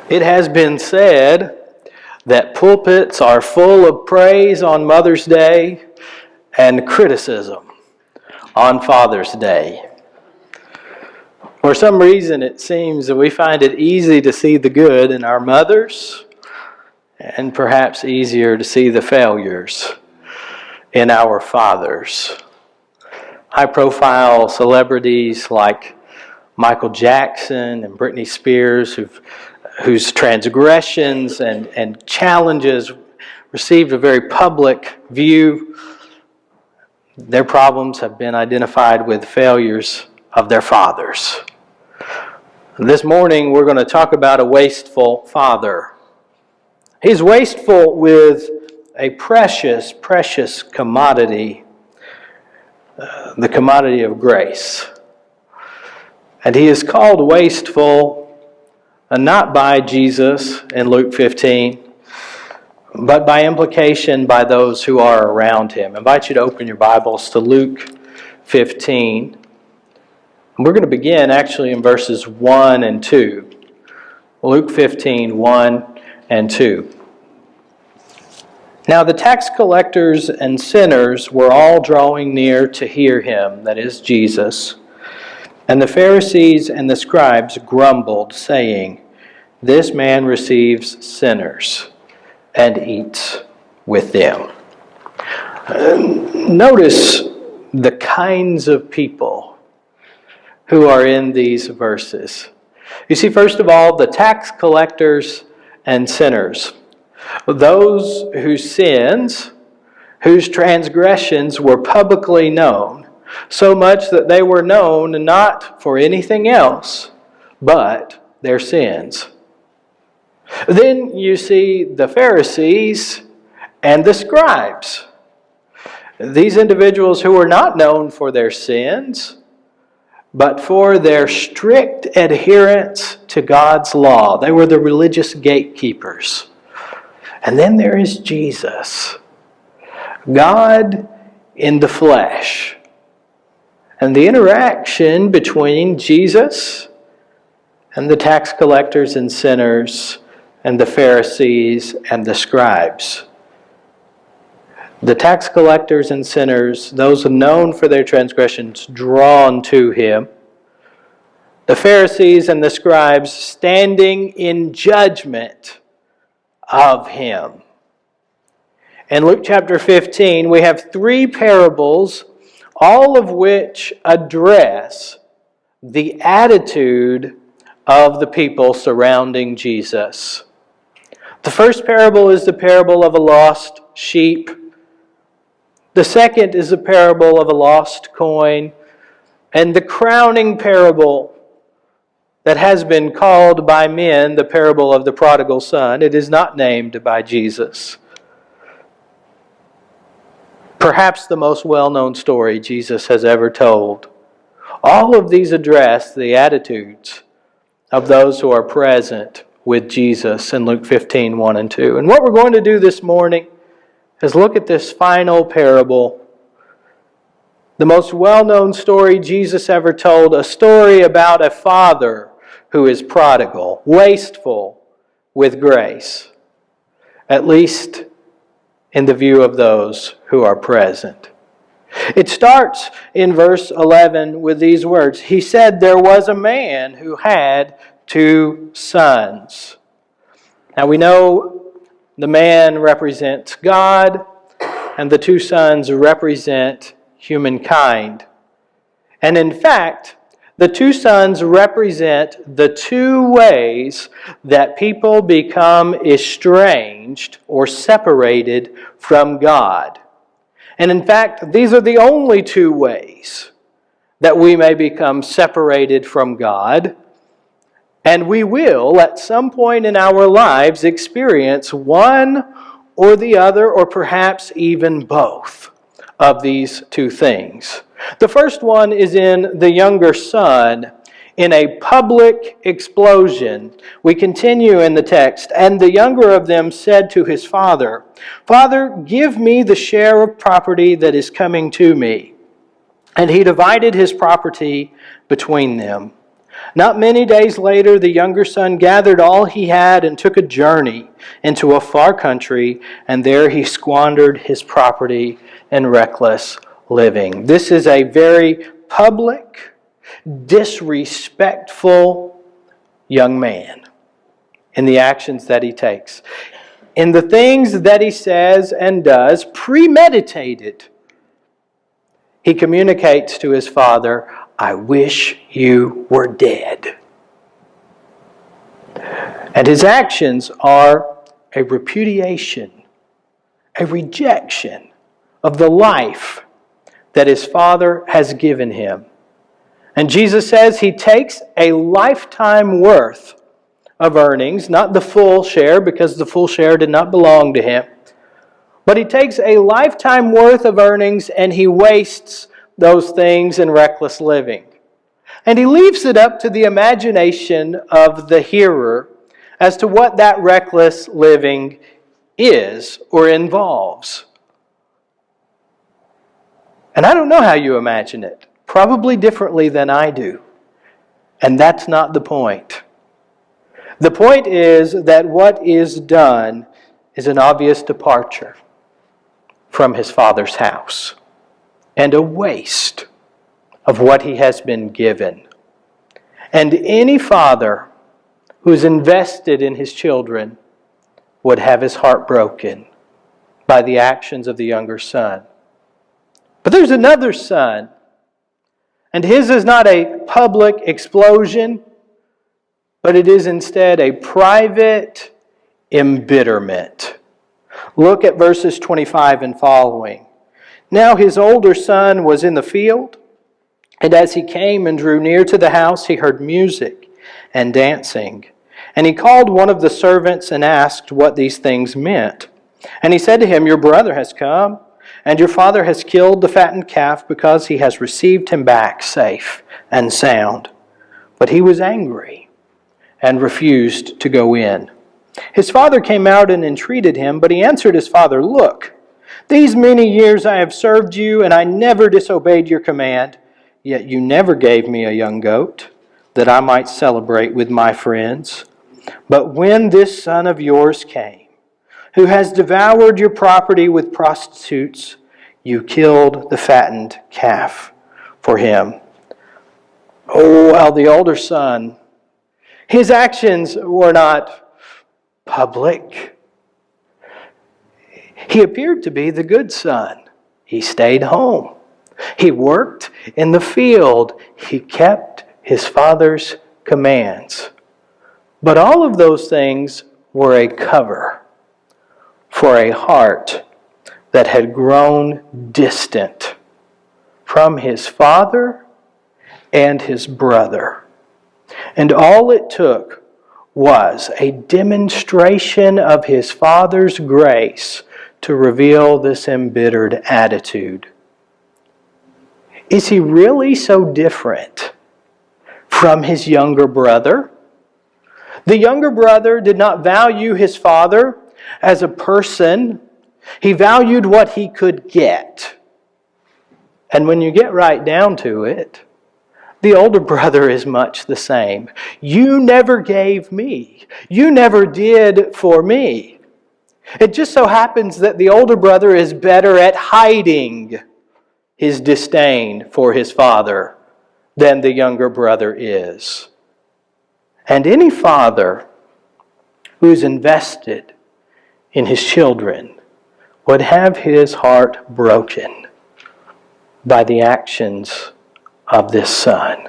It has been said that pulpits are full of praise on Mother's Day and criticism on Father's Day. For some reason, it seems that we find it easy to see the good in our mothers and perhaps easier to see the failures in our fathers. High-profile celebrities like Michael Jackson and Britney Spears, whose transgressions and challenges received a very public view, their problems have been identified with failures of their fathers. This morning we're going to talk about a wasteful father. He's wasteful with a precious, precious commodity, the commodity of grace. And he is called wasteful not by Jesus in Luke 15, but by implication by those who are around him. I invite you to open your Bibles to Luke 15. We're going to begin actually in verses 1 and 2. Luke 15, 1 and 2. Now the tax collectors and sinners were all drawing near to hear him, that is Jesus. And the Pharisees and the scribes grumbled, saying, "This man receives sinners and eats with them." Notice the kinds of people who are in these verses. You see, first of all, the tax collectors and sinners. Those whose sins, whose transgressions were publicly known, so much that they were known not for anything else but their sins. Then you see the Pharisees and the scribes. These individuals who were not known for their sins, but for their strict adherence to God's law. They were the religious gatekeepers. And then there is Jesus, God in the flesh. And the interaction between Jesus and the tax collectors and sinners and the Pharisees and the scribes. The tax collectors and sinners, those known for their transgressions, drawn to him. The Pharisees and the scribes standing in judgment of him. In Luke chapter 15, we have three parables, all of which address the attitude of the people surrounding Jesus. The first parable is the parable of a lost sheep. The second is the parable of a lost coin. And the crowning parable that has been called by men the parable of the prodigal son, it is not named by Jesus. Perhaps the most well-known story Jesus has ever told. All of these address the attitudes of those who are present with Jesus in Luke 15, 1 and 2. And what we're going to do this morning is look at this final parable, the most well-known story Jesus ever told, a story about a father who is prodigal, wasteful with grace, at least in the view of those who are present. It starts in verse 11 with these words. He said, "There was a man who had 2 sons." Now we know the man represents God, and the 2 sons represent humankind. And in fact, the 2 sons represent the 2 ways that people become estranged or separated from God. And in fact, these are the only 2 ways that we may become separated from God. And we will, at some point in our lives, experience one or the other, or perhaps even both of these 2 things. The first one is in the younger son, in a public explosion. We continue in the text. "And the younger of them said to his father, 'Father, give me the share of property that is coming to me.' And he divided his property between them. Not many days later, the younger son gathered all he had and took a journey into a far country, and there he squandered his property in reckless living. This is a very public, disrespectful young man in the actions that he takes. In the things that he says and does, premeditated, he communicates to his father, "I wish you were dead." And his actions are a repudiation, a rejection of the life that his father has given him. And Jesus says he takes a lifetime worth of earnings, not the full share, because the full share did not belong to him. But he takes a lifetime worth of earnings and he wastes those things in reckless living. And he leaves it up to the imagination of the hearer as to what that reckless living is or involves. And I don't know how you imagine it. Probably differently than I do. And that's not the point. The point is that what is done is an obvious departure from his father's house and a waste of what he has been given. And any father who is invested in his children would have his heart broken by the actions of the younger son. But there's another son, and his is not a public explosion, but it is instead a private embitterment. Look at verses 25 and following. Now his older son was in the field, and as he came and drew near to the house, he heard music and dancing. And he called one of the servants and asked what these things meant. And he said to him, "Your brother has come, and your father has killed the fattened calf because he has received him back safe and sound." But he was angry and refused to go in. His father came out and entreated him, but he answered his father, "Look, these many years I have served you, and I never disobeyed your command, yet you never gave me a young goat, that I might celebrate with my friends. But when this son of yours came, who has devoured your property with prostitutes, you killed the fattened calf for him." Oh, well, the older son, his actions were not public. He appeared to be the good son. He stayed home. He worked in the field. He kept his father's commands. But all of those things were a cover for a heart that had grown distant from his father and his brother. And all it took was a demonstration of his father's grace to reveal this embittered attitude. Is he really so different from his younger brother? The younger brother did not value his father as a person. He valued what he could get. And when you get right down to it, the older brother is much the same. You never gave me. You never did for me. It just so happens that the older brother is better at hiding his disdain for his father than the younger brother is. And any father who is invested in his children would have his heart broken by the actions of this son.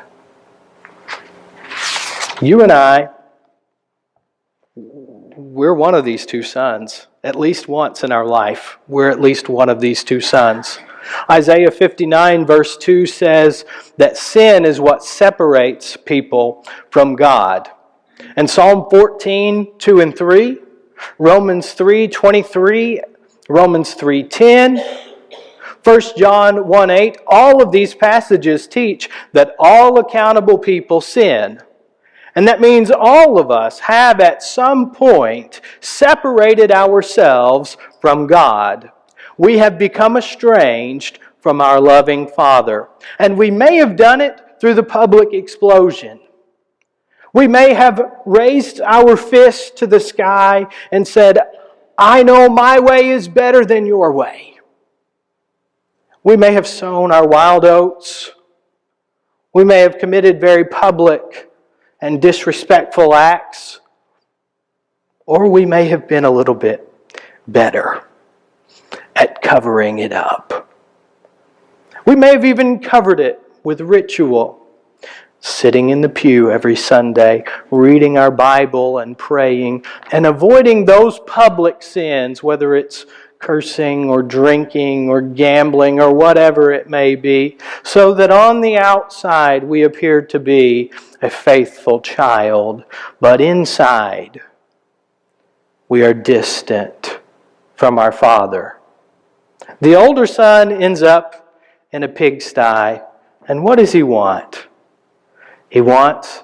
You and I, we're one of these two sons. At least once in our life, we're at least one of these two sons. Isaiah 59 verse 2 says that sin is what separates people from God. And Psalm 14, 2 and 3, Romans 3:23, Romans 3:10, 1 John 1:8, all of these passages teach that all accountable people sin. And that means all of us have at some point separated ourselves from God. We have become estranged from our loving Father. And we may have done it through the public explosion. We may have raised our fist to the sky and said, I know my way is better than your way. We may have sown our wild oats. We may have committed very public and disrespectful acts. Or we may have been a little bit better at covering it up. We may have even covered it with ritual. Sitting in the pew every Sunday, reading our Bible and praying, and avoiding those public sins, whether it's cursing or drinking or gambling or whatever it may be, so that on the outside we appear to be a faithful child, but inside we are distant from our Father. The older son ends up in a pigsty, and what does he want? He wants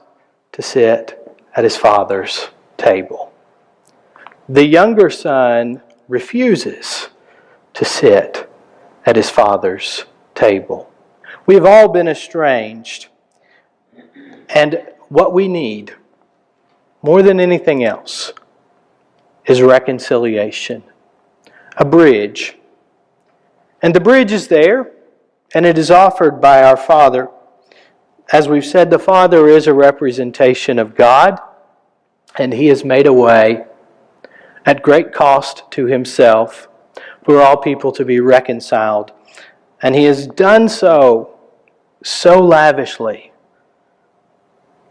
to sit at his father's table. The younger son refuses to sit at his father's table. We have all been estranged. And what we need, more than anything else, is reconciliation. A bridge. And the bridge is there, and it is offered by our Father. As we've said, the Father is a representation of God, and He has made a way at great cost to Himself for all people to be reconciled. And He has done so lavishly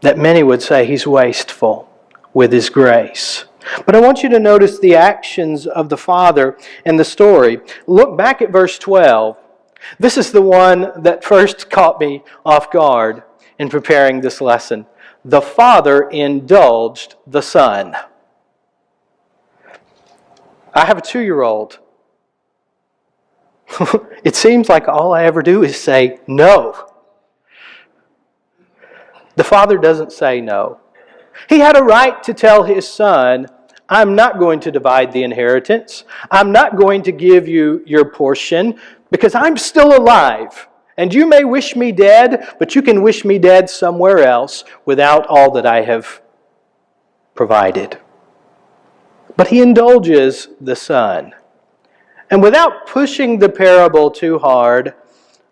that many would say He's wasteful with His grace. But I want you to notice the actions of the Father in the story. Look back at verse 12. This is the one that first caught me off guard in preparing this lesson. The Father indulged the Son. I have a 2-year-old. It seems like all I ever do is say no. The Father doesn't say no. He had a right to tell His Son, I'm not going to divide the inheritance. I'm not going to give you your portion because I'm still alive. And you may wish me dead, but you can wish me dead somewhere else without all that I have provided. But He indulges the Son. And without pushing the parable too hard,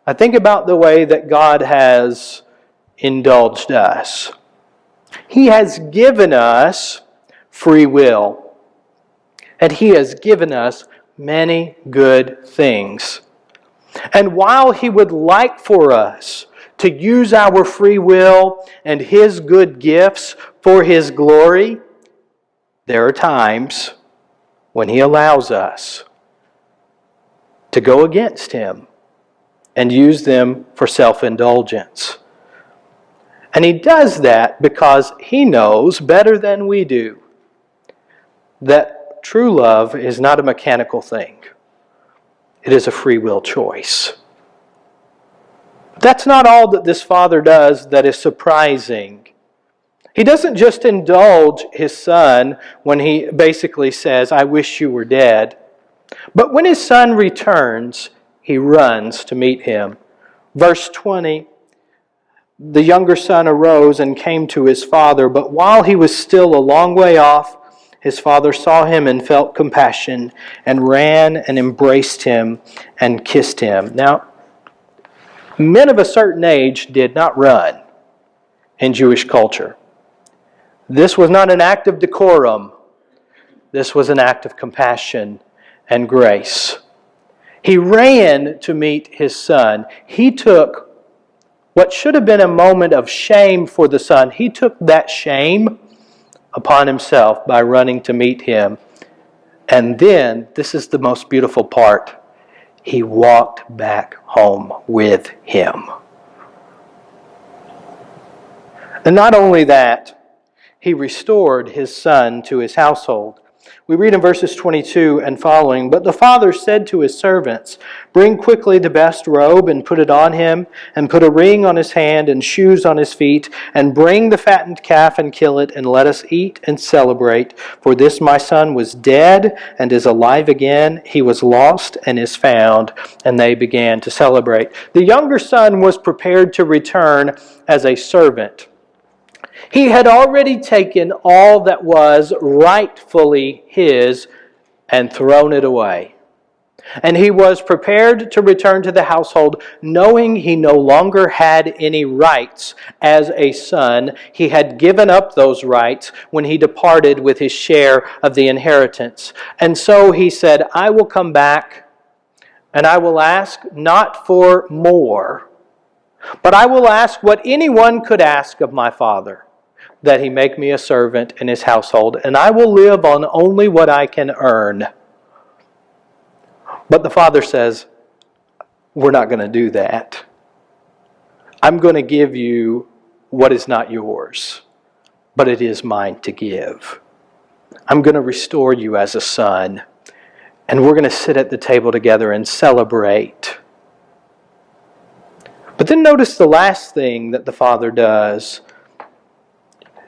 I think about the way that God has indulged us. He has given us free will. And He has given us many good things. And while He would like for us to use our free will and His good gifts for His glory, there are times when He allows us to go against Him and use them for self-indulgence. And He does that because He knows better than we do that true love is not a mechanical thing. It is a free will choice. That's not all that this Father does that is surprising. He doesn't just indulge His Son when He basically says, I wish you were dead. But when His Son returns, He runs to meet Him. Verse 20, the younger son arose and came to his father, but while he was still a long way off, his father saw him and felt compassion and ran and embraced him and kissed him. Now, men of a certain age did not run in Jewish culture. This was not an act of decorum. This was an act of compassion and grace. He ran to meet his son. He took what should have been a moment of shame for the son. He took that shame upon himself by running to meet him. And then, this is the most beautiful part, he walked back home with him. And not only that, he restored his son to his household. We read in verses 22 and following, but the father said to his servants, bring quickly the best robe and put it on him, and put a ring on his hand and shoes on his feet, and bring the fattened calf and kill it, and let us eat and celebrate. For this my son was dead and is alive again. He was lost and is found. And they began to celebrate. The younger son was prepared to return as a servant. He had already taken all that was rightfully his and thrown it away. And he was prepared to return to the household, knowing he no longer had any rights as a son. He had given up those rights when he departed with his share of the inheritance. And so he said, I will come back, and I will ask not for more, but I will ask what anyone could ask of my Father, that he make me a servant in his household, and I will live on only what I can earn. But the Father says, we're not going to do that. I'm going to give you what is not yours, but it is mine to give. I'm going to restore you as a son, and we're going to sit at the table together and celebrate. But then notice the last thing that the Father does.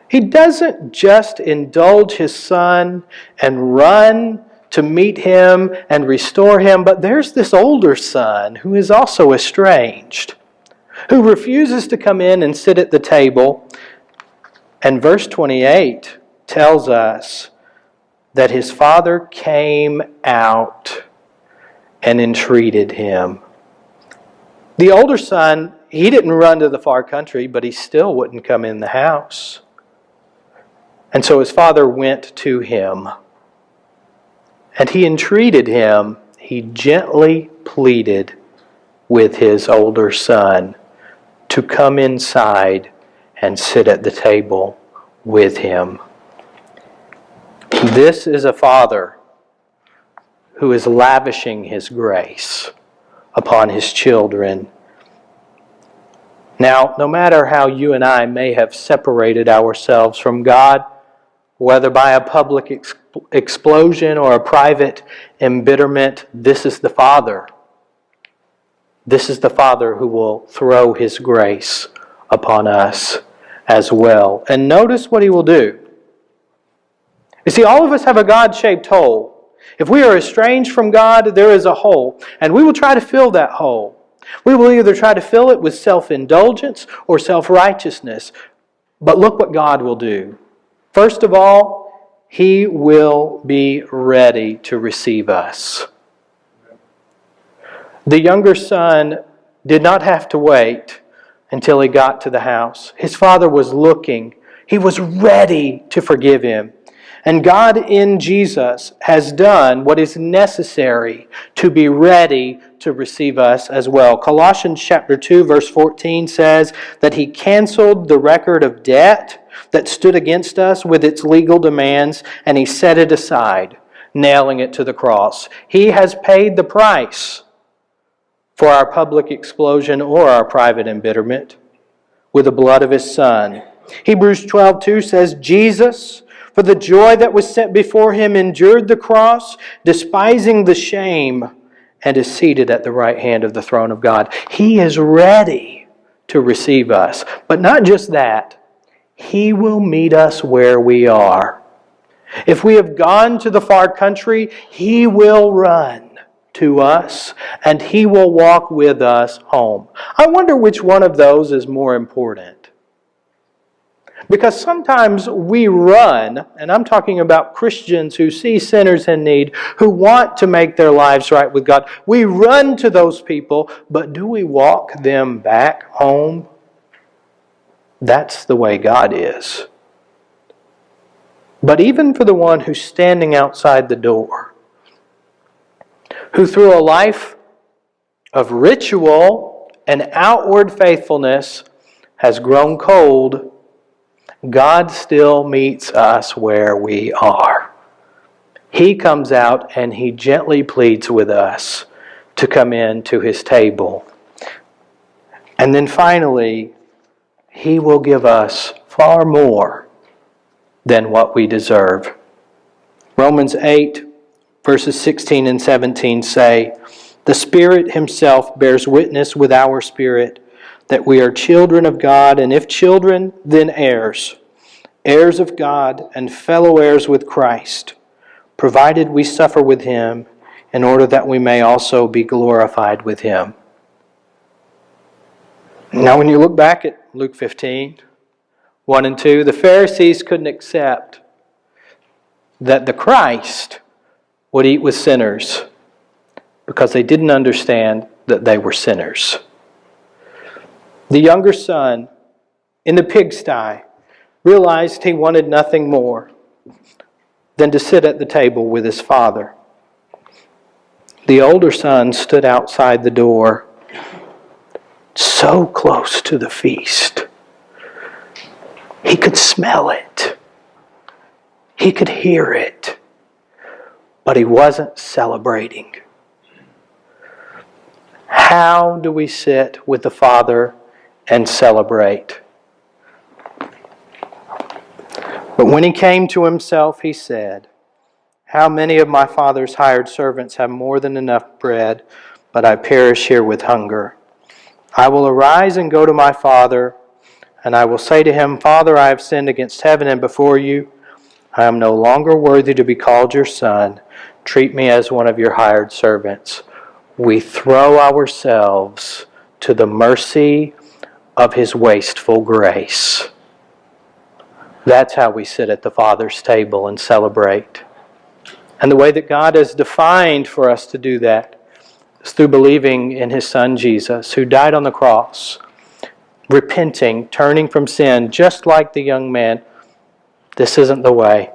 He doesn't just indulge his son and run to meet him and restore him, but there's this older son who is also estranged, who refuses to come in and sit at the table. And verse 28 tells us that his father came out and entreated him. The older son, he didn't run to the far country, but he still wouldn't come in the house. And so his father went to him. And he entreated him. He gently pleaded with his older son to come inside and sit at the table with him. This is a father who is lavishing his grace upon his children. Now, no matter how you and I may have separated ourselves from God, whether by a public explosion or a private embitterment, this is the Father. This is the Father who will throw his grace upon us as well. And notice what he will do. You see, all of us have a God-shaped hole. If we are estranged from God, there is a hole, and we will try to fill that hole. We will either try to fill it with self-indulgence or self-righteousness. But look what God will do. First of all, he will be ready to receive us. The younger son did not have to wait until he got to the house. His father was looking. He was ready to forgive him. And God in Jesus has done what is necessary to be ready to receive us as well. Colossians chapter 2 verse 14 says that he canceled the record of debt that stood against us with its legal demands, and he set it aside, nailing it to the cross. He has paid the price for our public explosion or our private embitterment with the blood of his Son. Hebrews 12:2 says, Jesus, for the joy that was set before him, endured the cross, despising the shame, and is seated at the right hand of the throne of God. He is ready to receive us. But not just that. He will meet us where we are. If we have gone to the far country, he will run to us and he will walk with us home. I wonder which one of those is more important. Because sometimes we run, and I'm talking about Christians who see sinners in need, who want to make their lives right with God. We run to those people, but do we walk them back home? That's the way God is. But even for the one who's standing outside the door, who through a life of ritual and outward faithfulness has grown cold, God still meets us where we are. He comes out and he gently pleads with us to come in to his table. And then finally, he will give us far more than what we deserve. Romans 8, verses 16 and 17 say, the Spirit himself bears witness with our spirit that we are children of God, and if children, then heirs, heirs of God and fellow heirs with Christ, provided we suffer with him in order that we may also be glorified with him. Now when you look back at Luke 15, 1 and 2, the Pharisees couldn't accept that the Christ would eat with sinners because they didn't understand that they were sinners. The younger son in the pigsty realized he wanted nothing more than to sit at the table with his father. The older son stood outside the door, so close to the feast. He could smell it. He could hear it. But he wasn't celebrating. How do we sit with the Father and celebrate? But when he came to himself, he said, "How many of my father's hired servants have more than enough bread, but I perish here with hunger? I will arise and go to my father, and I will say to him, Father, I have sinned against heaven and before you. I am no longer worthy to be called your son. Treat me as one of your hired servants." We throw ourselves to the mercy of his wasteful grace. That's how we sit at the Father's table and celebrate. And the way that God has defined for us to do that is through believing in his Son Jesus, who died on the cross, repenting, turning from sin, just like the young man. This isn't the way.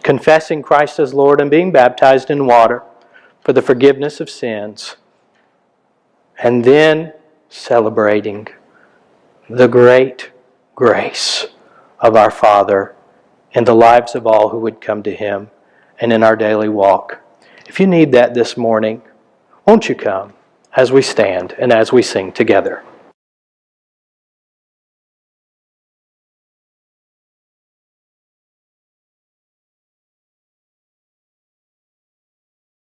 Confessing Christ as Lord and being baptized in water for the forgiveness of sins. And then celebrating the great grace of our Father in the lives of all who would come to him and in our daily walk. If you need that this morning, won't you come as we stand and as we sing together?